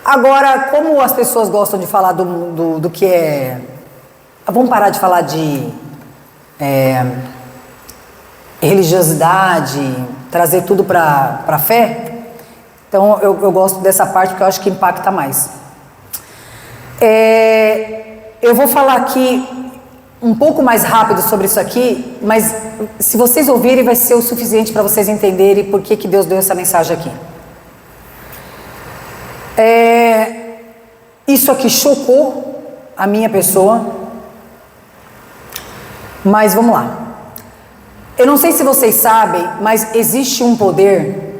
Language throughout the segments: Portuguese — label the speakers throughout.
Speaker 1: Agora, como as pessoas gostam de falar do que é... Vamos parar de falar de religiosidade, trazer tudo para a fé. Então, eu gosto dessa parte porque eu acho que impacta mais. Eu vou falar aqui um pouco mais rápido sobre isso aqui, mas se vocês ouvirem vai ser o suficiente para vocês entenderem por que Deus deu essa mensagem aqui. Isso aqui chocou a minha pessoa, mas vamos lá. Eu não sei se vocês sabem, mas existe um poder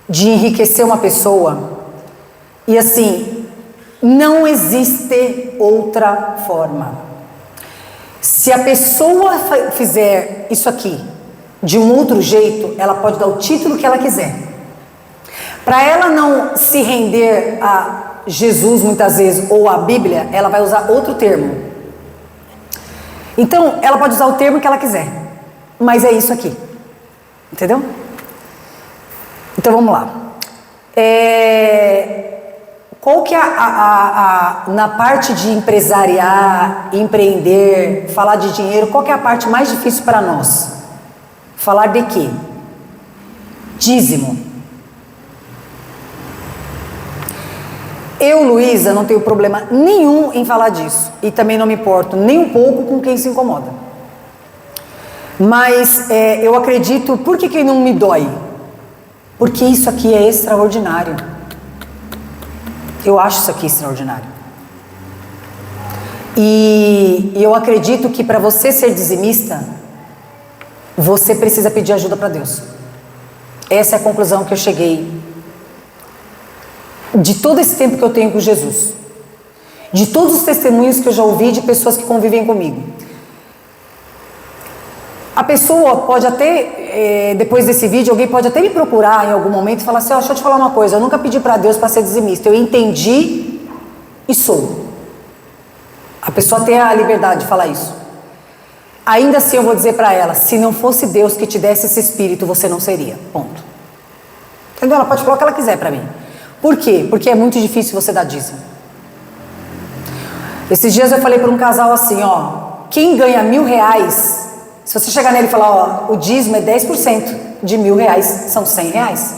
Speaker 1: de enriquecer uma pessoa, e assim, não existe outra forma. Se a pessoa fizer isso aqui de um outro jeito, ela pode dar o título que ela quiser. Para ela não se render a Jesus muitas vezes, ou a Bíblia, ela vai usar outro termo. Então, ela pode usar o termo que ela quiser, mas é isso aqui, entendeu? Então vamos lá. Qual que é na parte de empresariar, empreender, falar de dinheiro, qual que é a parte mais difícil para nós? Falar de quê? Dízimo. Eu, Luísa, não tenho problema nenhum em falar disso. E também não me importo nem um pouco com quem se incomoda. Mas eu acredito, por que não me dói? Porque isso aqui é extraordinário. Eu acho isso aqui extraordinário. E eu acredito que para você ser dizimista, você precisa pedir ajuda para Deus. Essa é a conclusão que eu cheguei de todo esse tempo que eu tenho com Jesus, de todos os testemunhos que eu já ouvi de pessoas que convivem comigo. A pessoa pode até, depois desse vídeo, alguém pode até me procurar em algum momento e falar assim, deixa eu te falar uma coisa, eu nunca pedi para Deus para ser dizimista, eu entendi e sou. A pessoa tem a liberdade de falar isso. Ainda assim eu vou dizer para ela, se não fosse Deus que te desse esse espírito, você não seria, ponto. Entendeu? Ela pode falar o que ela quiser para mim. Por quê? Porque é muito difícil você dar dízimo. Esses dias eu falei para um casal assim, quem ganha R$1.000, se você chegar nele e falar, o dízimo é 10% de R$1.000, são R$100.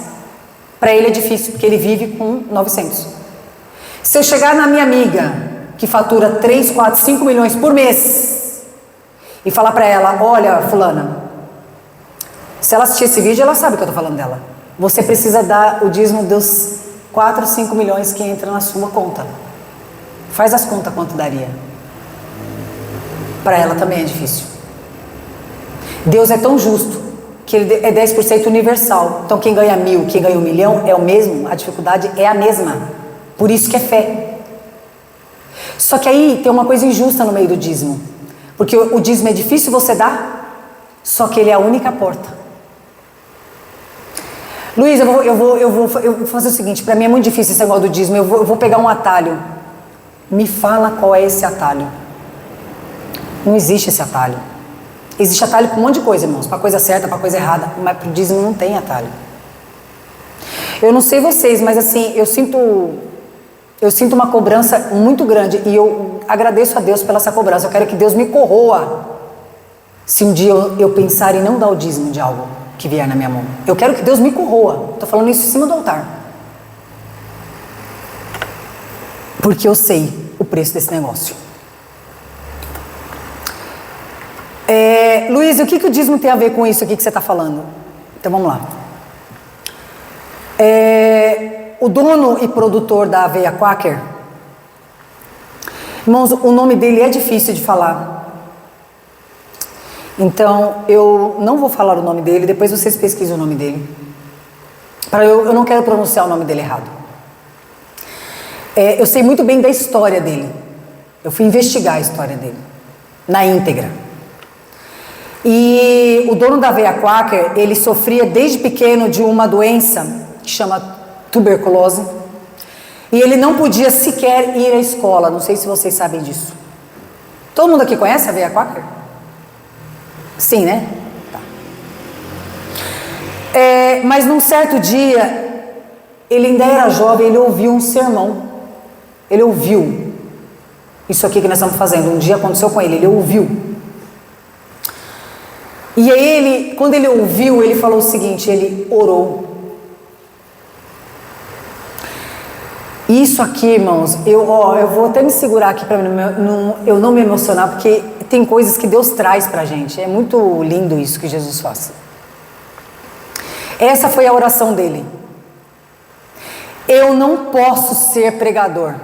Speaker 1: Para ele é difícil, porque ele vive com 900. Se eu chegar na minha amiga, que fatura 3, 4, 5 milhões por mês, e falar para ela, olha, fulana, se ela assistir esse vídeo, ela sabe o que eu estou falando dela. Você precisa dar o dízimo dos 4, 5 milhões que entra na sua conta. Faz as contas quanto daria. Para ela também é difícil. Deus é tão justo que ele é 10% universal. Então quem ganha 1.000, quem ganha 1 milhão é o mesmo, a dificuldade é a mesma. Por isso que é fé. Só que aí tem uma coisa injusta no meio do dízimo. Porque o dízimo é difícil você dar, só que ele é a única porta. Luiz, eu vou fazer o seguinte, para mim é muito difícil esse negócio do dízimo, eu vou pegar um atalho. Me fala qual é esse atalho. Não existe esse atalho. Existe atalho para um monte de coisa, irmãos, para coisa certa, para coisa errada, mas para o dízimo não tem atalho. Eu não sei vocês, mas assim, eu sinto uma cobrança muito grande e eu agradeço a Deus pela essa cobrança. Eu quero que Deus me corroa se um dia eu pensar em não dar o dízimo de algo que vier na minha mão. Eu quero que Deus me corroa. Estou falando isso em cima do altar. Porque eu sei o preço desse negócio. Luiz, o que o dízimo tem a ver com isso aqui que você está falando? Então vamos lá. O dono e produtor da aveia Quaker, irmãos, o nome dele é difícil de falar. Então, eu não vou falar o nome dele, depois vocês pesquisam o nome dele. Eu não quero pronunciar o nome dele errado. Eu sei muito bem da história dele. Eu fui investigar a história dele, na íntegra. E o dono da aveia Quaker, ele sofria desde pequeno de uma doença que chama tuberculose. E ele não podia sequer ir à escola, não sei se vocês sabem disso. Todo mundo aqui conhece a aveia Quaker? Sim, né? Tá. Mas num certo dia, ele ainda era jovem, ele ouviu um sermão Ele ouviu isso aqui que nós estamos fazendo. Um dia aconteceu com ele ouviu. E aí ele, quando ele ouviu, ele falou o seguinte, ele orou. Isso aqui, irmãos, eu vou até me segurar aqui para eu não me emocionar, porque tem coisas que Deus traz pra gente. É muito lindo isso que Jesus faz. Essa foi a oração dele. Eu não posso ser pregador,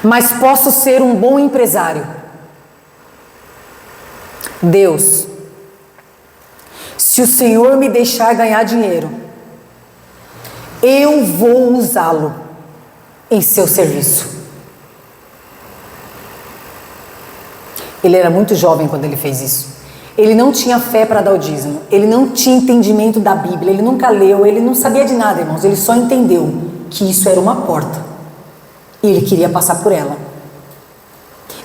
Speaker 1: mas posso ser um bom empresário. Deus, se o Senhor me deixar ganhar dinheiro, eu vou usá-lo em seu serviço. Ele era muito jovem quando ele fez isso. Ele não tinha fé para dar o dízimo. Ele não tinha entendimento da Bíblia. Ele nunca leu, ele não sabia de nada, irmãos. Ele só entendeu que isso era uma porta. E ele queria passar por ela.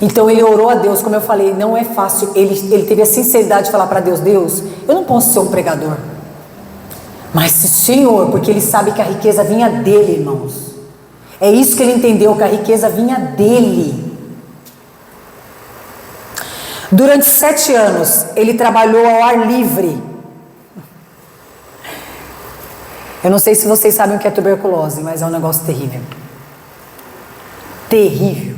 Speaker 1: Então ele orou a Deus, como eu falei, não é fácil. Ele teve a sinceridade de falar para Deus, Deus, eu não posso ser um pregador. Mas se o Senhor, porque ele sabe que a riqueza vinha dele, irmãos. É isso que ele entendeu, que a riqueza vinha dele. Durante 7 anos, ele trabalhou ao ar livre. Eu não sei se vocês sabem o que é tuberculose, mas é um negócio terrível. Terrível.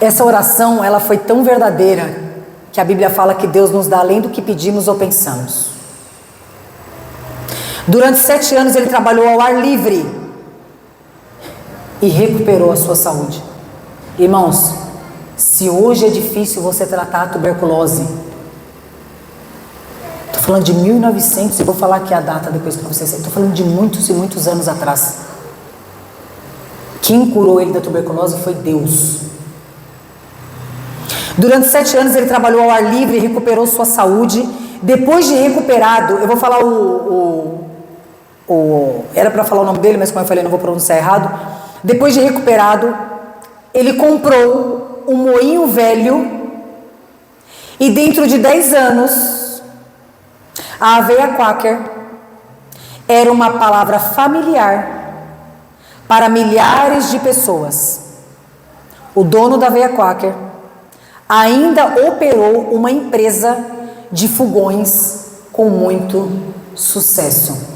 Speaker 1: Essa oração, ela foi tão verdadeira, que a Bíblia fala que Deus nos dá além do que pedimos ou pensamos. Durante 7 anos, ele trabalhou ao ar livre e recuperou a sua saúde. Irmãos, se hoje é difícil você tratar a tuberculose, estou falando de 1900, eu vou falar aqui a data depois para vocês, estou falando de muitos e muitos anos atrás. Quem curou ele da tuberculose foi Deus. Durante 7 anos ele trabalhou ao ar livre e recuperou sua saúde. Depois de recuperado, eu vou falar era para falar o nome dele, mas como eu falei, não vou pronunciar errado. Depois de recuperado, ele comprou um moinho velho e dentro de 10 anos, a aveia Quaker era uma palavra familiar para milhares de pessoas. O dono da aveia Quaker ainda operou uma empresa de fogões com muito sucesso.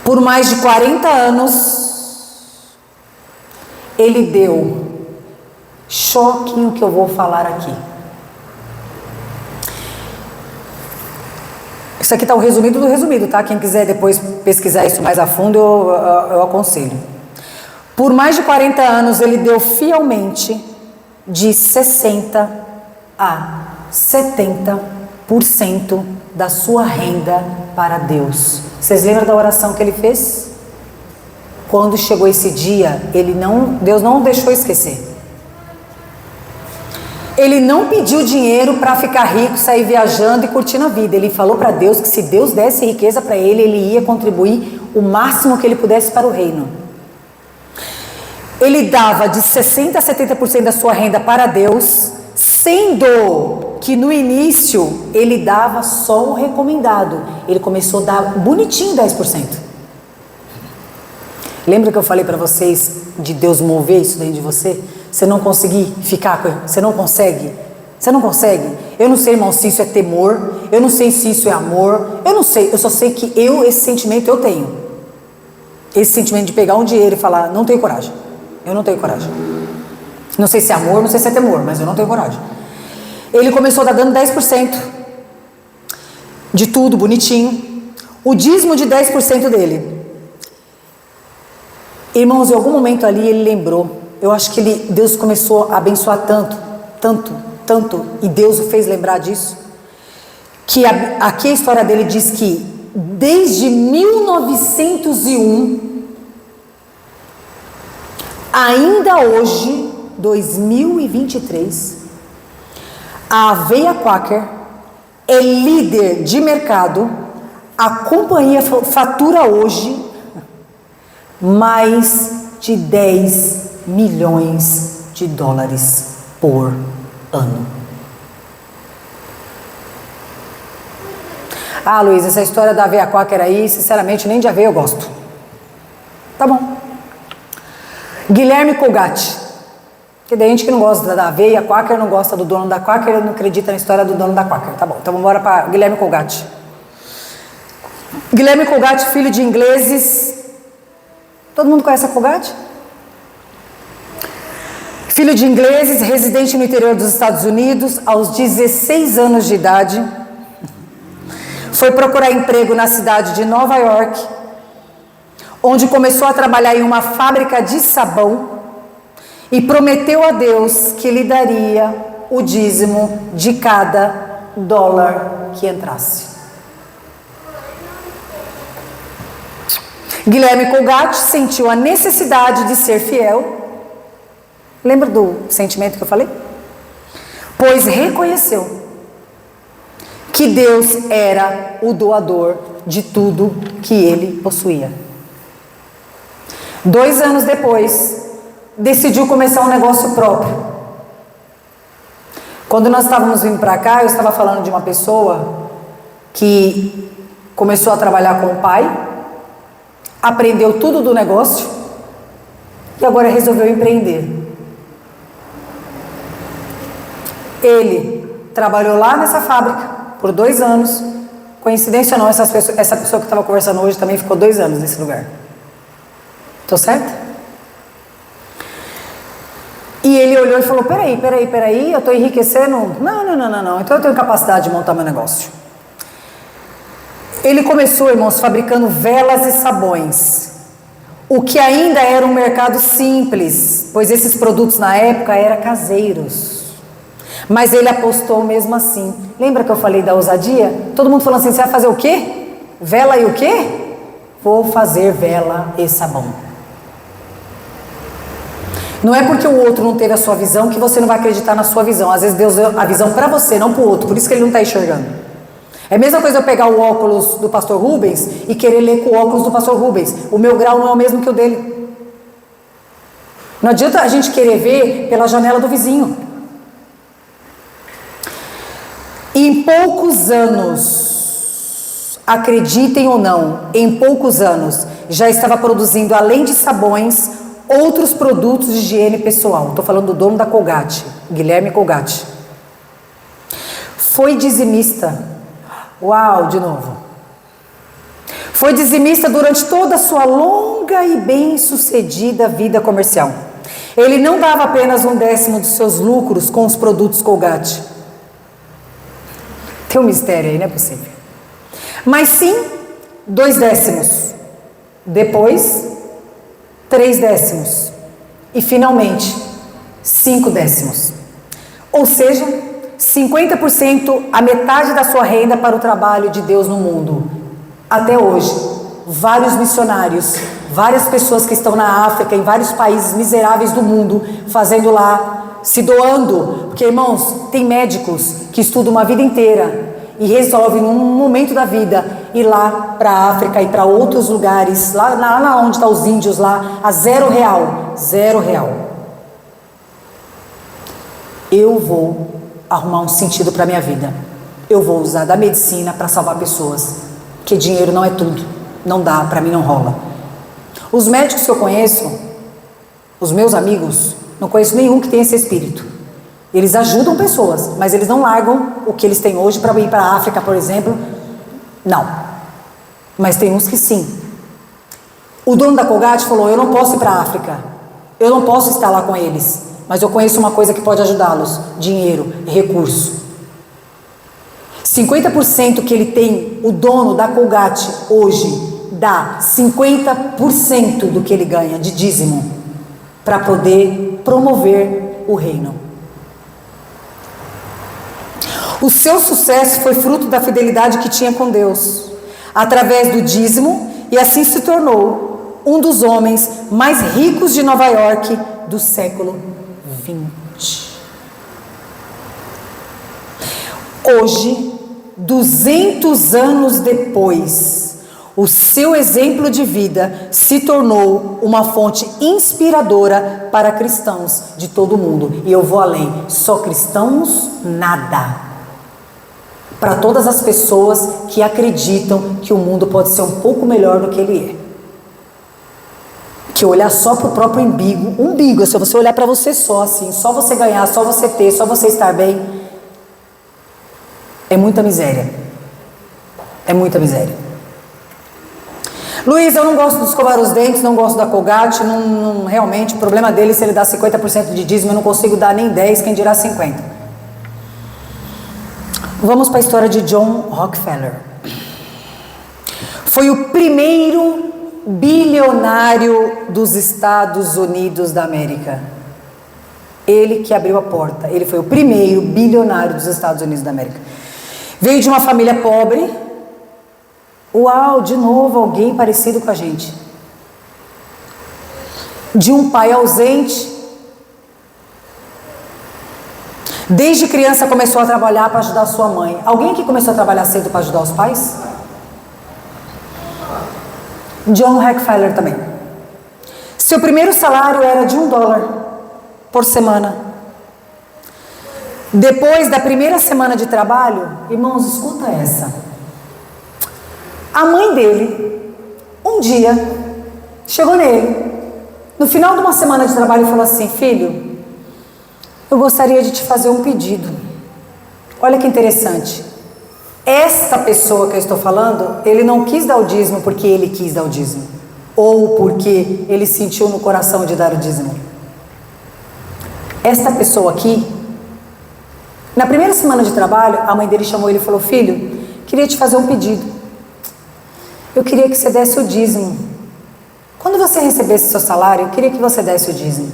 Speaker 1: Por mais de 40 anos, ele deu choque no que eu vou falar aqui. Isso aqui está o resumido do resumido, tá? Quem quiser depois pesquisar isso mais a fundo, eu aconselho. Por mais de 40 anos, ele deu fielmente de 60% a 70% da sua renda para Deus. Vocês lembram da oração que ele fez? Quando chegou esse dia, Deus não o deixou esquecer. Ele não pediu dinheiro para ficar rico, sair viajando e curtindo a vida. Ele falou para Deus que se Deus desse riqueza para ele, ele ia contribuir o máximo que ele pudesse para o reino. Ele dava de 60% a 70% da sua renda para Deus, sendo que no início ele dava só o recomendado. Ele começou a dar bonitinho 10%. Lembra que eu falei para vocês de Deus mover isso dentro de você? Você não conseguir ficar com ele, você não consegue. Eu não sei, irmão, se isso é temor, eu não sei se isso é amor, eu não sei, eu só sei que esse sentimento eu tenho. Esse sentimento de pegar um dinheiro e falar, não tenho coragem. Eu não tenho coragem. Não sei se é amor, não sei se é temor, mas eu não tenho coragem. Ele começou a dar dando 10% de tudo, bonitinho. O dízimo de 10% dele. Irmãos, em algum momento ali ele lembrou. Eu acho que Deus começou a abençoar tanto, e Deus o fez lembrar disso, que aqui a história dele diz que desde 1901, ainda hoje, 2023, a aveia Quaker é líder de mercado. A companhia fatura hoje mais de 10 milhões de dólares por ano. Ah, Luiz, essa história da aveia quaker aí, sinceramente, nem de aveia eu gosto. Tá bom. Guilherme Colgate. Porque tem gente que não gosta da aveia quaker, não gosta do dono da quaker, não acredita na história do dono da quaker. Tá bom, então vamos embora para Guilherme Colgate. Guilherme Colgate, filho de ingleses. Todo mundo conhece a Colgate? Filho de ingleses, residente no interior dos Estados Unidos, aos 16 anos de idade, foi procurar emprego na cidade de Nova York, onde começou a trabalhar em uma fábrica de sabão e prometeu a Deus que lhe daria o dízimo de cada dólar que entrasse. Guilherme Colgate sentiu a necessidade de ser fiel. Lembra do sentimento que eu falei? Pois reconheceu que Deus era o doador de tudo que ele possuía. 2 anos depois, decidiu começar um negócio próprio. Quando nós estávamos vindo para cá, eu estava falando de uma pessoa que começou a trabalhar com o pai, aprendeu tudo do negócio e agora resolveu empreender. Ele trabalhou lá nessa fábrica por 2 anos. Coincidência ou não, essa pessoa que estava conversando hoje também ficou 2 anos nesse lugar. Tô certo? E ele olhou e falou, peraí, eu estou enriquecendo? Não, então eu tenho capacidade de montar meu negócio. Ele começou, irmãos, fabricando velas e sabões, o que ainda era um mercado simples, pois esses produtos na época eram caseiros. Mas ele apostou mesmo assim. Lembra que eu falei da ousadia? Todo mundo falando assim, você vai fazer o quê? Vela e o quê? Vou fazer vela e sabão. Não é porque o outro não teve a sua visão que você não vai acreditar na sua visão. Às vezes Deus deu a visão para você, não para o outro. Por isso que ele não está enxergando. É a mesma coisa eu pegar o óculos do pastor Rubens e querer ler com o óculos do pastor Rubens. O meu grau não é o mesmo que o dele. Não adianta a gente querer ver pela janela do vizinho. Em poucos anos, acreditem ou não, em poucos anos, já estava produzindo, além de sabões, outros produtos de higiene pessoal. Estou falando do dono da Colgate, Guilherme Colgate. Foi dizimista. Uau, de novo. Foi dizimista durante toda a sua longa e bem-sucedida vida comercial. Ele não dava apenas 1/10 dos seus lucros com os produtos Colgate. Tem um mistério aí, não é possível. Mas sim, 2/10. Depois, 3/10. E finalmente, 5/10. Ou seja, 50%, a metade da sua renda para o trabalho de Deus no mundo. Até hoje, vários missionários, várias pessoas que estão na África, em vários países miseráveis do mundo, fazendo lá, se doando. Porque, irmãos, tem médicos que estudam uma vida inteira e resolvem, num momento da vida, ir lá para a África e para outros lugares, lá onde estão os índios, lá, a R$0. R$0. Eu vou arrumar um sentido para a minha vida. Eu vou usar da medicina para salvar pessoas. Porque dinheiro não é tudo. Não dá, para mim não rola. Os médicos que eu conheço, os meus amigos, não conheço nenhum que tenha esse espírito. Eles ajudam pessoas, mas eles não largam o que eles têm hoje para ir para a África, por exemplo. Não. Mas tem uns que sim. O dono da Colgate falou, eu não posso ir para a África. Eu não posso estar lá com eles. Mas eu conheço uma coisa que pode ajudá-los. Dinheiro e recurso. 50% que ele tem, o dono da Colgate hoje, dá 50% do que ele ganha de dízimo para poder promover o reino. O seu sucesso foi fruto da fidelidade que tinha com Deus, através do dízimo, e assim se tornou um dos homens mais ricos de Nova York do século XX. Hoje, 200 anos depois, o seu exemplo de vida se tornou uma fonte inspiradora para cristãos de todo o mundo. E eu vou além, só cristãos nada. para todas as pessoas que acreditam que o mundo pode ser um pouco melhor do que ele é. Que olhar só para o próprio umbigo, se você olhar para você só assim, só você ganhar, só você ter, só você estar bem, é muita miséria. É muita miséria. Luiz, eu não gosto de escovar os dentes, não gosto da Colgate, realmente o problema dele, se ele dá 50% de dízimo, eu não consigo dar nem 10, quem dirá 50. Vamos para a história de John Rockefeller. Foi o primeiro bilionário dos Estados Unidos da América. Ele que abriu a porta. Ele foi o primeiro bilionário dos Estados Unidos da América. Veio de uma família pobre. Uau, de novo alguém parecido com a gente. De um pai ausente. Desde criança começou a trabalhar para ajudar sua mãe. Alguém que começou a trabalhar cedo para ajudar os pais? John Rockefeller também. Seu primeiro salário era de $1 por semana. Depois da primeira semana de trabalho, irmãos, escuta essa. A mãe dele, um dia, chegou nele, no final de uma semana de trabalho, e falou assim: filho, eu gostaria de te fazer um pedido. Olha que interessante. Esta pessoa que eu estou falando, ele não quis dar o dízimo porque ele quis dar o dízimo, ou porque ele sentiu no coração de dar o dízimo. Esta pessoa aqui, na primeira semana de trabalho, a mãe dele chamou ele e falou: filho, queria te fazer um pedido. Eu queria que você desse o dízimo. Quando você recebesse seu salário, eu queria que você desse o dízimo.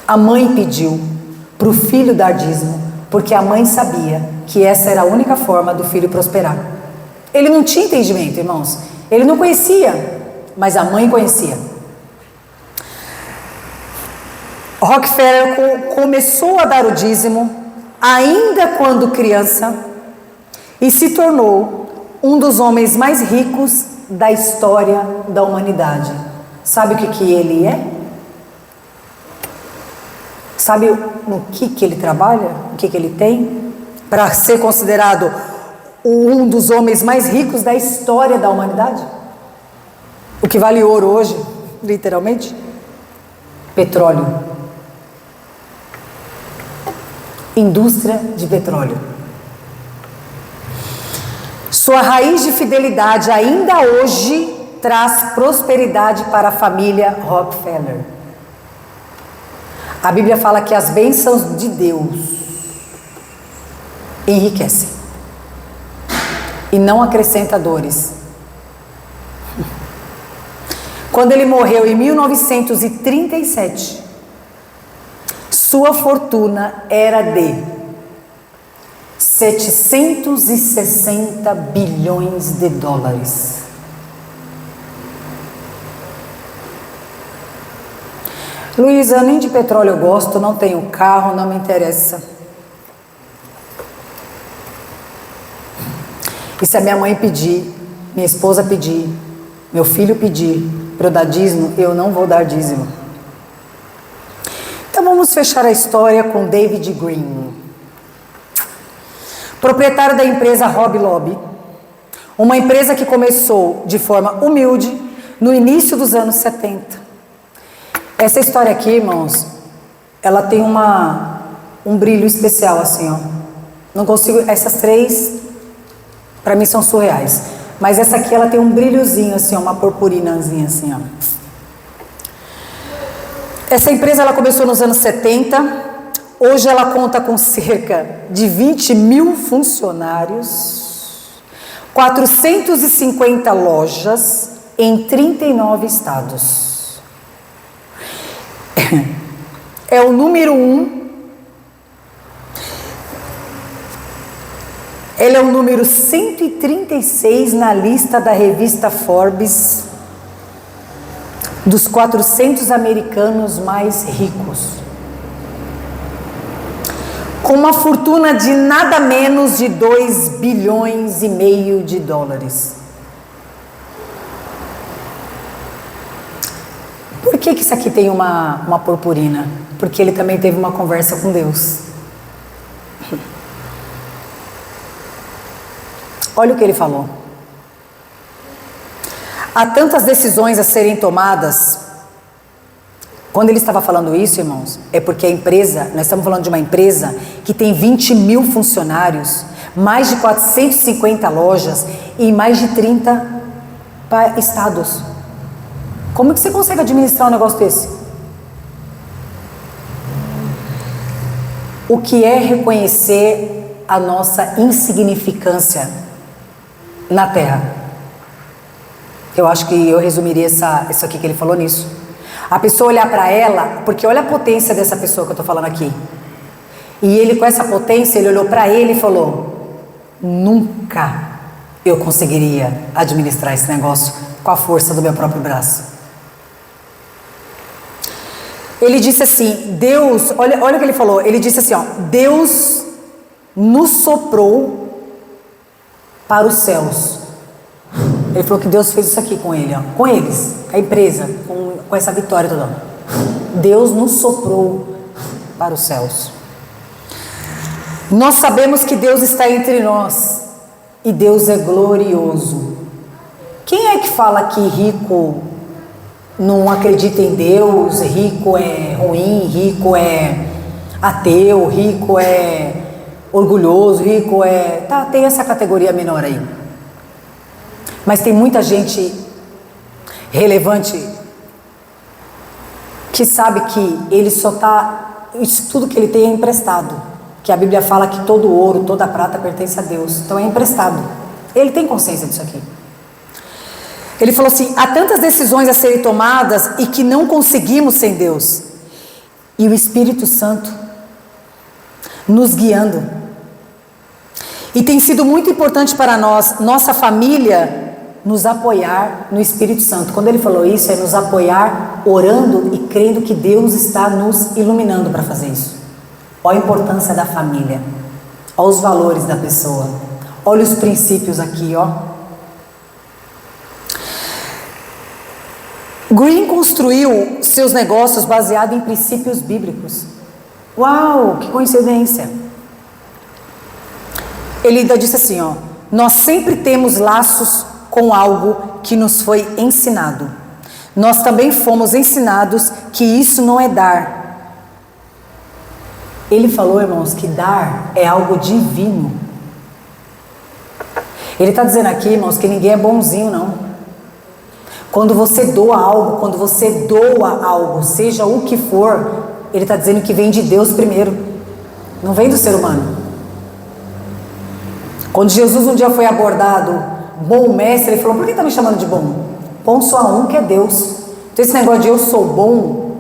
Speaker 1: A mãe pediu para o filho dar dízimo, porque a mãe sabia que essa era a única forma do filho prosperar. Ele não tinha entendimento, irmãos. Ele não conhecia, mas a mãe conhecia. Rockefeller começou a dar o dízimo ainda quando criança e se tornou um dos homens mais ricos da história da humanidade. Sabe o que ele é? Sabe no que ele trabalha? O que ele tem? Para ser considerado um dos homens mais ricos da história da humanidade? O que vale ouro hoje, literalmente? Petróleo. Indústria de petróleo. Sua raiz de fidelidade ainda hoje traz prosperidade para a família Rockefeller. A Bíblia fala que as bênçãos de Deus enriquecem e não acrescenta dores. Quando ele morreu em 1937, sua fortuna era de 760 bilhões de dólares. Luísa, nem de petróleo eu gosto, não tenho carro, não me interessa. E se a minha mãe pedir, minha esposa pedir, meu filho pedir para eu dar dízimo, eu não vou dar dízimo. Então vamos fechar a história com David Green, proprietário da empresa Hobby Lobby, uma empresa que começou de forma humilde no início dos anos 70. Essa história aqui, irmãos, ela tem um brilho especial assim, ó. Não consigo, essas três para mim são surreais, mas essa aqui ela tem um brilhozinho assim, ó, uma purpurinazinha assim, ó. Essa empresa ela começou nos anos 70. Hoje ela conta com cerca de 20 mil funcionários, 450 lojas em 39 estados. É o número 1. Ele é o número 136 na lista da revista Forbes dos 400 americanos mais ricos, com uma fortuna de nada menos de 2,5 bilhões de dólares. Por que isso aqui tem uma purpurina? Porque ele também teve uma conversa com Deus. Olha o que ele falou. Há tantas decisões a serem tomadas. Quando ele estava falando isso, irmãos, é porque a empresa, nós estamos falando de uma empresa que tem 20 mil funcionários, mais de 450 lojas e mais de 30 estados. Como que você consegue administrar um negócio desse? O que é reconhecer a nossa insignificância na Terra? Eu acho que eu resumiria isso aqui que ele falou nisso. A pessoa olhar para ela, porque olha a potência dessa pessoa que eu estou falando aqui. E ele, com essa potência, ele olhou para ele e falou: nunca eu conseguiria administrar esse negócio com a força do meu próprio braço. Ele disse assim, Deus, olha o que ele falou, ele disse assim, ó, Deus nos soprou para os céus. Ele falou que Deus fez isso aqui com ele, ó, com eles, com a empresa, com essa vitória toda. Deus nos soprou para os céus. Nós sabemos que Deus está entre nós e Deus é glorioso. Quem é que fala que rico não acredita em Deus, rico é ruim, rico é ateu, rico é orgulhoso, rico é... Tá, tem essa categoria menor aí. Mas tem muita gente relevante que sabe que ele só tá... Isso tudo que ele tem é emprestado. Que a Bíblia fala que todo ouro, toda prata pertence a Deus. Então é emprestado. Ele tem consciência disso aqui. Ele falou assim, há tantas decisões a serem tomadas e que não conseguimos sem Deus. E o Espírito Santo nos guiando. E tem sido muito importante para nós, nossa família, nos apoiar no Espírito Santo. Quando ele falou isso, é nos apoiar orando e crendo que Deus está nos iluminando para fazer isso. Olha a importância da família. Olha os valores da pessoa. Olha os princípios aqui, ó. Green construiu seus negócios baseado em princípios bíblicos. Uau, que coincidência. Ele ainda disse assim, ó, nós sempre temos laços com algo que nos foi ensinado. Nós também fomos ensinados que isso não é dar. Ele falou, irmãos, que dar é algo divino. Ele está dizendo aqui, irmãos, que ninguém é bonzinho, não. Quando você doa algo, seja o que for, ele está dizendo que vem de Deus primeiro, não vem do ser humano. Quando Jesus um dia foi abordado, bom mestre, ele falou, por que está me chamando de bom? Bom só há um, que é Deus. Então esse negócio de eu sou bom,